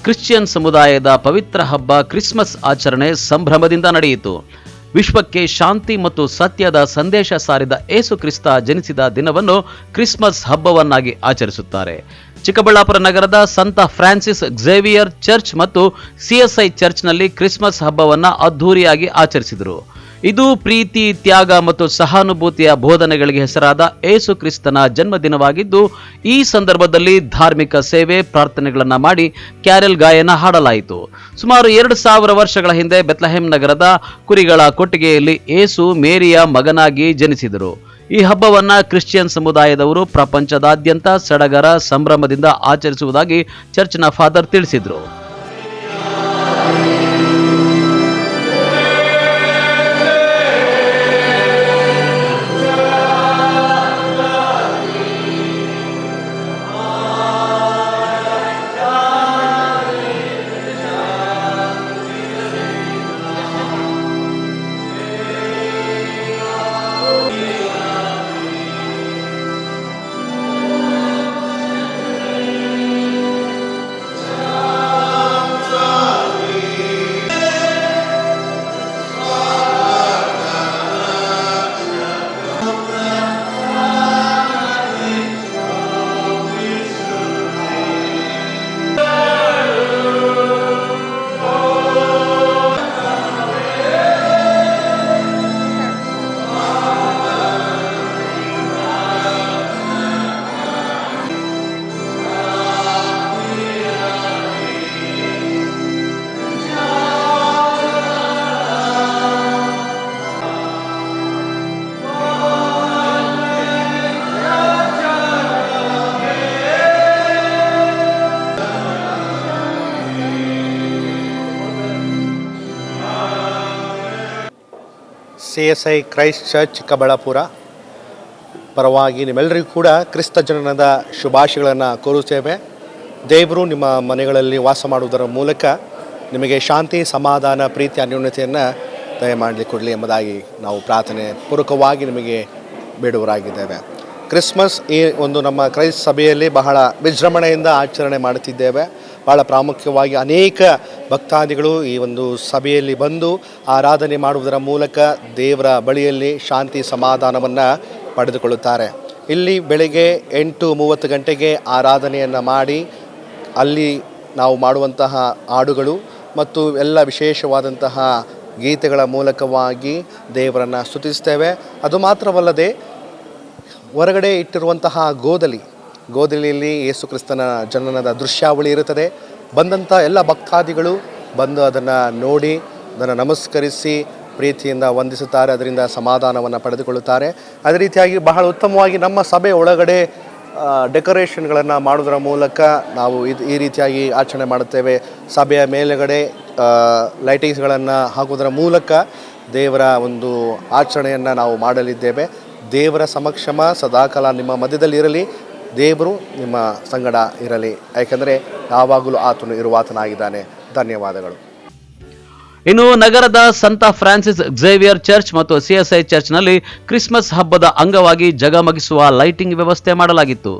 Christian ಸಮುದಾಯದ ಪವಿತ್ರ ಹಬ್ಬ Christmas ಆಚರಣೆ ಸಂಭ್ರಮದಿಂದ ನಡೆಯಿತು. ವಿಶ್ವಕ್ಕೆ ಶಾಂತಿ ಮತ್ತು ಸತ್ಯದ ಸಂದೇಶ ಸಾರಿದ ಏಸು ಕ್ರಿಸ್ತ ಜನಿಸಿದ ದಿನವನ್ನು ಕ್ರಿಸ್ಮಸ್ ಹಬ್ಬವನ್ನಾಗಿ ಆಚರಿಸುತ್ತಾರೆ. ಚಿಕ್ಕಬಳ್ಳಾಪುರ ನಗರದ ಸಂತ ಫ್ರಾನ್ಸಿಸ್ ಝೇವಿಯರ್ ಚರ್ಚ್ ಮತ್ತು CSI ಚರ್ಚ್ನಲ್ಲಿ ಕ್ರಿಸ್ಮಸ್ ಹಬ್ಬವನ್ನು ಅದ್ಧೂರಿಯಾಗಿ ಆಚರಿಸಿದರು. ಇದು ಪ್ರೀತಿ, ತ್ಯಾಗ ಮತ್ತು ಸಹಾನುಭೂತಿಯ ಬೋಧನೆಗಳಿಗೆ ಹೆಸರಾದ ಏಸು ಕ್ರಿಸ್ತನ ಜನ್ಮದಿನವಾಗಿದ್ದು, ಈ ಸಂದರ್ಭದಲ್ಲಿ ಧಾರ್ಮಿಕ ಸೇವೆ, ಪ್ರಾರ್ಥನೆಗಳನ್ನು ಮಾಡಿ ಕ್ಯಾರೆಲ್ ಗಾಯನ ಹಾಡಲಾಯಿತು. ಸುಮಾರು 2000 ವರ್ಷಗಳ ಹಿಂದೆ ಬೆತ್ಲೆಹೇಮ್ ನಗರದ ಕುರಿಗಳ ಕೊಟ್ಟಿಗೆಯಲ್ಲಿ ಏಸು ಮೇರಿಯ ಮಗನಾಗಿ ಜನಿಸಿದರು. ಈ ಹಬ್ಬವನ್ನ ಕ್ರಿಶ್ಚಿಯನ್ ಸಮುದಾಯದವರು ಪ್ರಪಂಚದಾದ್ಯಂತ ಸಡಗರ ಸಂಭ್ರಮದಿಂದ ಆಚರಿಸುವುದಾಗಿ ಚರ್ಚ್ನ ಫಾದರ್ ತಿಳಿಸಿದರು. CSI ಕ್ರೈಸ್ಟ್ ಚರ್ಚ್ ಚಿಕ್ಕಬಳ್ಳಾಪುರ ಪರವಾಗಿ ನಿಮ್ಮೆಲ್ಲರಿಗೂ ಕೂಡ ಕ್ರಿಸ್ತ ಜನನದ ಶುಭಾಶಯಗಳನ್ನು ಕೋರುತ್ತೇವೆ. ದೇವರು ನಿಮ್ಮ ಮನೆಗಳಲ್ಲಿ ವಾಸ ಮಾಡುವುದರ ಮೂಲಕ ನಿಮಗೆ ಶಾಂತಿ, ಸಮಾಧಾನ, ಪ್ರೀತಿ, ಅನ್ಯೋನ್ಯತೆಯನ್ನು ದಯಮಾಡಲಿಕೊಡಲಿ ಎಂಬುದಾಗಿ ನಾವು ಪ್ರಾರ್ಥನೆ ಪೂರ್ವಕವಾಗಿ ನಿಮಗೆ ಬೇಡುವರಾಗಿದ್ದೇವೆ. ಕ್ರಿಸ್ಮಸ್ ಈ ಒಂದು ನಮ್ಮ ಕ್ರೈಸ್ತ ಸಭೆಯಲ್ಲಿ ಬಹಳ ವಿಜೃಂಭಣೆಯಿಂದ ಆಚರಣೆ ಮಾಡುತ್ತಿದ್ದೇವೆ. ಭಾಳ ಪ್ರಾಮುಖ್ಯವಾಗಿ ಅನೇಕ ಭಕ್ತಾದಿಗಳು ಈ ಒಂದು ಸಭೆಯಲ್ಲಿ ಬಂದು ಆರಾಧನೆ ಮಾಡುವುದರ ಮೂಲಕ ದೇವರ ಬಳಿಯಲ್ಲಿ ಶಾಂತಿ, ಸಮಾಧಾನವನ್ನು ಪಡೆದುಕೊಳ್ಳುತ್ತಾರೆ. ಇಲ್ಲಿ ಬೆಳಗ್ಗೆ 8:30 ಗಂಟೆಗೆ ಆರಾಧನೆಯನ್ನು ಮಾಡಿ ಅಲ್ಲಿ ನಾವು ಮಾಡುವಂತಹ ಹಾಡುಗಳು ಮತ್ತು ಎಲ್ಲ ವಿಶೇಷವಾದಂತಹ ಗೀತೆಗಳ ಮೂಲಕವಾಗಿ ದೇವರನ್ನು ಸ್ತುತಿಸ್ತೇವೆ. ಅದು ಮಾತ್ರವಲ್ಲದೆ ಹೊರಗಡೆ ಇಟ್ಟಿರುವಂತಹ ಗೋದಲಿಯಲ್ಲಿ ಯೇಸು ಕ್ರಿಸ್ತನ ಜನನದ ದೃಶ್ಯಾವಳಿ ಇರುತ್ತದೆ. ಬಂದಂಥ ಎಲ್ಲ ಭಕ್ತಾದಿಗಳು ಬಂದು ಅದನ್ನು ನೋಡಿ, ಅದನ್ನು ನಮಸ್ಕರಿಸಿ ಪ್ರೀತಿಯಿಂದ ವಂದಿಸುತ್ತಾರೆ. ಅದರಿಂದ ಸಮಾಧಾನವನ್ನು ಪಡೆದುಕೊಳ್ಳುತ್ತಾರೆ. ಅದೇ ರೀತಿಯಾಗಿ ಬಹಳ ಉತ್ತಮವಾಗಿ ನಮ್ಮ ಸಭೆ ಒಳಗಡೆ ಡೆಕೋರೇಷನ್ಗಳನ್ನು ಮಾಡೋದರ ಮೂಲಕ ನಾವು ಈ ರೀತಿಯಾಗಿ ಆಚರಣೆ ಮಾಡುತ್ತೇವೆ. ಸಭೆಯ ಮೇಲುಗಡೆ ಲೈಟಿಂಗ್ಸ್ಗಳನ್ನು ಹಾಕುವುದರ ಮೂಲಕ ದೇವರ ಒಂದು ಆಚರಣೆಯನ್ನು ನಾವು ಮಾಡಲಿದ್ದೇವೆ. ದೇವರ ಸಮಕ್ಷಮ ಸದಾಕಾಲ ನಿಮ್ಮ ಮಧ್ಯದಲ್ಲಿ ಇರಲಿ. ದೇವರು ನಿಮ್ಮ ಸಂಗಡ ಇರಲಿ, ಯಾಕೆಂದರೆ ಯಾವಾಗಲೂ ಆತನು ಇರುವಾತನಾಗಿದ್ದಾನೆ. ಧನ್ಯವಾದಗಳು. ಇನ್ನು ನಗರದ ಸಂತ ಫ್ರಾನ್ಸಿಸ್ ಝೇವಿಯರ್ ಚರ್ಚ್ ಮತ್ತು CSI ಚರ್ಚ್ನಲ್ಲಿ ಕ್ರಿಸ್ಮಸ್ ಹಬ್ಬದ ಅಂಗವಾಗಿ ಜಗಮಗಿಸುವ ಲೈಟಿಂಗ್ ವ್ಯವಸ್ಥೆ ಮಾಡಲಾಗಿತ್ತು.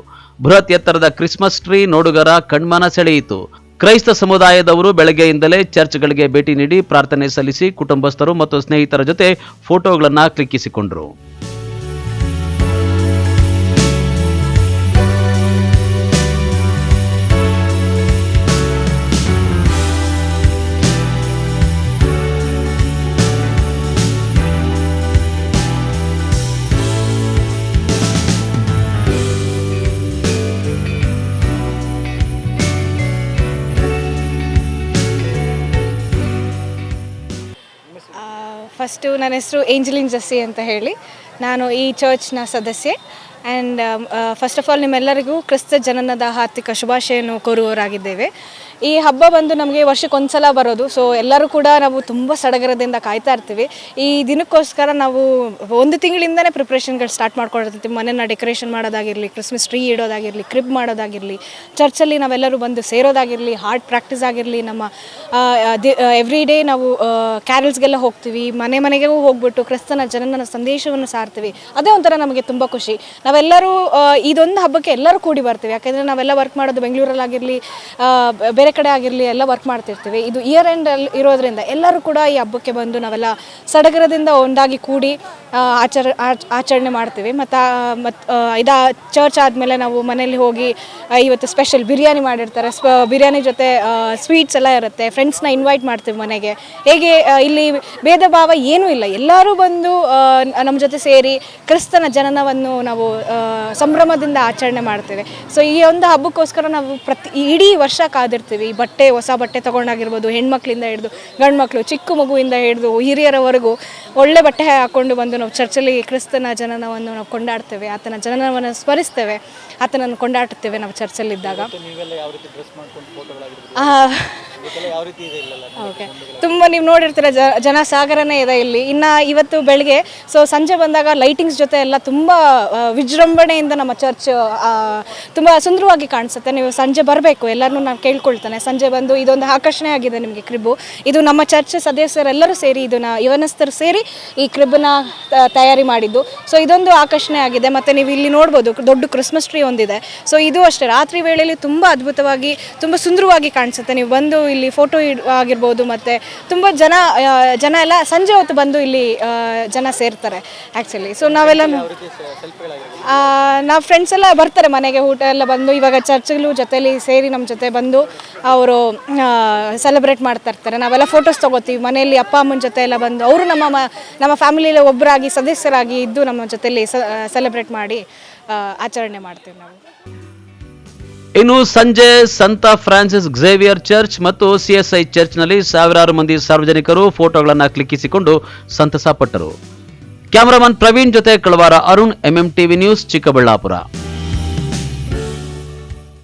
ಬೃಹತ್ ಎತ್ತರದ ಕ್ರಿಸ್ಮಸ್ ಟ್ರೀ ನೋಡುಗರ ಕಣ್ಮನ ಸೆಳೆಯಿತು. ಕ್ರೈಸ್ತ ಸಮುದಾಯದವರು ಬೆಳಗ್ಗೆಯಿಂದಲೇ ಚರ್ಚ್ಗಳಿಗೆ ಭೇಟಿ ನೀಡಿ ಪ್ರಾರ್ಥನೆ ಸಲ್ಲಿಸಿ ಕುಟುಂಬಸ್ಥರು ಮತ್ತು ಸ್ನೇಹಿತರ ಜೊತೆ ಫೋಟೋಗಳನ್ನು ಕ್ಲಿಕ್ಕಿಸಿಕೊಂಡರು. ಫಸ್ಟು ನನ್ನ ಹೆಸರು ಏಂಜಲಿನ್ ಜಸ್ಸಿ ಅಂತ ಹೇಳಿ, ನಾನು ಈ ಚರ್ಚ್ನ ಸದಸ್ಯೆ. ಆ್ಯಂಡ್ ಫಸ್ಟ್ ಆಫ್ ಆಲ್ ನಿಮ್ಮೆಲ್ಲರಿಗೂ ಕ್ರಿಸ್ತ ಜನನದ ಹಾರ್ದಿಕ ಶುಭಾಶಯನ್ನು ಕೋರುವವರಾಗಿದ್ದೇವೆ. ಈ ಹಬ್ಬ ಬಂದು ನಮಗೆ ವರ್ಷಕ್ಕೊಂದು ಸಲ ಬರೋದು. ಸೊ ಎಲ್ಲರೂ ಕೂಡ ನಾವು ತುಂಬ ಸಡಗರದಿಂದ ಕಾಯ್ತಾ ಇರ್ತೀವಿ. ಈ ದಿನಕ್ಕೋಸ್ಕರ ನಾವು 1 ತಿಂಗಳಿಂದನೇ ಪ್ರಿಪ್ರೇಷನ್ಗಳು ಸ್ಟಾರ್ಟ್ ಮಾಡ್ಕೊಂಡಿರ್ತೀವಿ. ಮನೆಯನ್ನು ಡೆಕೋರೇಷನ್ ಮಾಡೋದಾಗಿರಲಿ, ಕ್ರಿಸ್ಮಸ್ ಟ್ರೀ ಇಡೋದಾಗಿರಲಿ, ಕ್ರಿಬ್ ಮಾಡೋದಾಗಿರಲಿ, ಚರ್ಚಲ್ಲಿ ನಾವೆಲ್ಲರೂ ಬಂದು ಸೇರೋದಾಗಿರಲಿ, ಹಾರ್ಟ್ ಪ್ರಾಕ್ಟೀಸ್ ಆಗಿರಲಿ, ನಮ್ಮ ಎವ್ರಿ ಡೇ ನಾವು ಕ್ಯಾರಲ್ಸ್ಗೆಲ್ಲ ಹೋಗ್ತೀವಿ. ಮನೆಗೂ ಹೋಗ್ಬಿಟ್ಟು ಕ್ರಿಸ್ತನ ಜನನ ಸಂದೇಶವನ್ನು ಸಾರ್ತೀವಿ. ಅದೇ ಒಂಥರ ನಮಗೆ ತುಂಬ ಖುಷಿ. ನಾವೆಲ್ಲರೂ ಇದೊಂದು ಹಬ್ಬಕ್ಕೆ ಎಲ್ಲರೂ ಕೂಡಿ ಬರ್ತೀವಿ. ಯಾಕೆಂದರೆ ನಾವೆಲ್ಲ ವರ್ಕ್ ಮಾಡೋದು ಬೆಂಗಳೂರಲ್ಲಾಗಿರಲಿ, ಬೇರೆ ಬೇರೆ ಕಡೆ ಆಗಿರಲಿ ಎಲ್ಲ ವರ್ಕ್ ಮಾಡ್ತಿರ್ತೀವಿ. ಇದು ಇಯರ್ ಎಂಡಲ್ಲಿ ಇರೋದ್ರಿಂದ ಎಲ್ಲರೂ ಕೂಡ ಈ ಹಬ್ಬಕ್ಕೆ ಬಂದು ನಾವೆಲ್ಲ ಸಡಗರದಿಂದ ಒಂದಾಗಿ ಕೂಡಿ ಆಚರಣೆ ಮಾಡ್ತೀವಿ. ಮತ್ತು ಇದು ಚರ್ಚ್ ಆದಮೇಲೆ ನಾವು ಮನೇಲಿ ಹೋಗಿ ಇವತ್ತು ಸ್ಪೆಷಲ್ ಬಿರಿಯಾನಿ ಮಾಡಿರ್ತಾರೆ. ಬಿರಿಯಾನಿ ಜೊತೆ ಸ್ವೀಟ್ಸ್ ಎಲ್ಲ ಇರುತ್ತೆ. ಫ್ರೆಂಡ್ಸ್ನ ಇನ್ವೈಟ್ ಮಾಡ್ತೀವಿ ಮನೆಗೆ. ಹೇಗೆ ಇಲ್ಲಿ ಭೇದ ಭಾವ ಏನೂ ಇಲ್ಲ, ಎಲ್ಲರೂ ಬಂದು ನಮ್ಮ ಜೊತೆ ಸೇರಿ ಕ್ರಿಸ್ತನ ಜನನವನ್ನು ನಾವು ಸಂಭ್ರಮದಿಂದ ಆಚರಣೆ ಮಾಡ್ತೇವೆ. ಸೊ ಈ ಒಂದು ಹಬ್ಬಕ್ಕೋಸ್ಕರ ನಾವು ಇಡೀ ವರ್ಷ ಕಾದಿರ್ತೀವಿ. ಹೊಸ ಬಟ್ಟೆ ತೊಗೊಂಡಾಗಿರ್ಬೋದು, ಹೆಣ್ಮಕ್ಳಿಂದ ಹಿಡಿದು ಗಂಡು ಮಕ್ಕಳು, ಚಿಕ್ಕ ಮಗುವಿಂದ ಹಿಡಿದು ಹಿರಿಯರವರೆಗೂ ಒಳ್ಳೆ ಬಟ್ಟೆ ಹಾಕ್ಕೊಂಡು ಬಂದು ನಾವು ಚರ್ಚಲ್ಲಿ ಕ್ರಿಸ್ತನ ಜನನವನ್ನು ನಾವು ಕೊಂಡಾಡ್ತೇವೆ, ಆತನ ಜನನವನ್ನು ಸ್ಮರಿಸ್ತೇವೆ, ಆತನನ್ನು ಕೊಂಡಾಡುತ್ತೇವೆ ನಾವು ಚರ್ಚಲ್ಲಿದ್ದಾಗ. ಓಕೆ, ತುಂಬ ನೀವು ನೋಡಿರ್ತೀರ ಜನ ಸಾಗರನೇ ಇದೆ ಇಲ್ಲಿ. ಇನ್ನು ಇವತ್ತು ಬೆಳಗ್ಗೆ ಸಂಜೆ ಬಂದಾಗ ಲೈಟಿಂಗ್ಸ್ ಜೊತೆ ಎಲ್ಲ ತುಂಬ ವಿಜೃಂಭಣೆಯಿಂದ ನಮ್ಮ ಚರ್ಚ್ ತುಂಬ ಸುಂದರವಾಗಿ ಕಾಣಿಸುತ್ತೆ. ನೀವು ಸಂಜೆ ಬರಬೇಕು, ಎಲ್ಲರನ್ನೂ ನಾನು ಕೇಳ್ಕೊಳ್ತೇನೆ. ಸಂಜೆ ಬಂದು ಇದೊಂದು ಆಕರ್ಷಣೆ ಆಗಿದೆ ನಿಮಗೆ ಕ್ರಿಬ್ಬು. ಇದು ನಮ್ಮ ಚರ್ಚ್ ಸದಸ್ಯರೆಲ್ಲರೂ ಸೇರಿ, ಇದನ್ನು ಯವನಸ್ಥರು ಸೇರಿ ಈ ಕ್ರಿಬ್ಬನ್ನ ತಯಾರಿ ಮಾಡಿದ್ದು. ಸೊ ಇದೊಂದು ಆಕರ್ಷಣೆ ಆಗಿದೆ. ಮತ್ತು ನೀವು ಇಲ್ಲಿ ನೋಡ್ಬೋದು ದೊಡ್ಡ ಕ್ರಿಸ್ಮಸ್ ಟ್ರೀ ಒಂದಿದೆ. ಸೊ ಇದು ಅಷ್ಟೇ ರಾತ್ರಿ ವೇಳೆಯಲ್ಲಿ ತುಂಬ ಅದ್ಭುತವಾಗಿ ತುಂಬ ಸುಂದರವಾಗಿ ಕಾಣಿಸುತ್ತೆ. ನೀವು ಬಂದು ಇಲ್ಲಿ ಫೋಟೋ ಆಗಿರ್ಬೋದು, ಮತ್ತು ತುಂಬ ಜನ ಎಲ್ಲ ಸಂಜೆ ಹೊತ್ತು ಬಂದು ಇಲ್ಲಿ ಜನ ಸೇರ್ತಾರೆ ಆ್ಯಕ್ಚುಲಿ. ಸೊ ನಾವೆಲ್ಲ ನಾವು ಫ್ರೆಂಡ್ಸ್ ಎಲ್ಲ ಬರ್ತಾರೆ ಮನೆಗೆ, ಊಟ ಎಲ್ಲ ಬಂದು ಇವಾಗ ಚರ್ಚ್ಗಳು ಜೊತೆಲಿ ಸೇರಿ ನಮ್ಮ ಜೊತೆ ಬಂದು ಅವರು ಸೆಲೆಬ್ರೇಟ್ ಮಾಡ್ತಾ ಇರ್ತಾರೆ. ನಾವೆಲ್ಲ ಫೋಟೋಸ್ ತೊಗೋತೀವಿ ಮನೆಯಲ್ಲಿ, ಅಪ್ಪ ಅಮ್ಮನ ಜೊತೆ ಎಲ್ಲ ಬಂದು ಅವರು ನಮ್ಮ ಫ್ಯಾಮಿಲಿಯಲ್ಲಿ ಒಬ್ಬರಾಗಿ ಸದಸ್ಯರಾಗಿ ಇದ್ದು ನಮ್ಮ ಜೊತೆಲಿ ಸೆಲೆಬ್ರೇಟ್ ಮಾಡಿ ಆಚರಣೆ ಮಾಡ್ತೀವಿ ನಾವು. ಇನ್ನು ಸಂಜೆ ಸಂತ ಫ್ರಾನ್ಸಿಸ್ ಝೇವಿಯರ್ ಚರ್ಚ್ ಮತ್ತು CSI ಚರ್ಚ್ನಲ್ಲಿ ಸಾವಿರಾರು ಮಂದಿ ಸಾರ್ವಜನಿಕರು ಫೋಟೋಗಳನ್ನು ಕ್ಲಿಕ್ಕಿಸಿಕೊಂಡು ಸಂತಸ ಪಟ್ಟರು. ಕ್ಯಾಮರಾಮನ್ ಪ್ರವೀಣ್ ಜೊತೆ ಕಳವಾರ ಅರುಣ್, MMTV ನ್ಯೂಸ್, ಚಿಕ್ಕಬಳ್ಳಾಪುರ.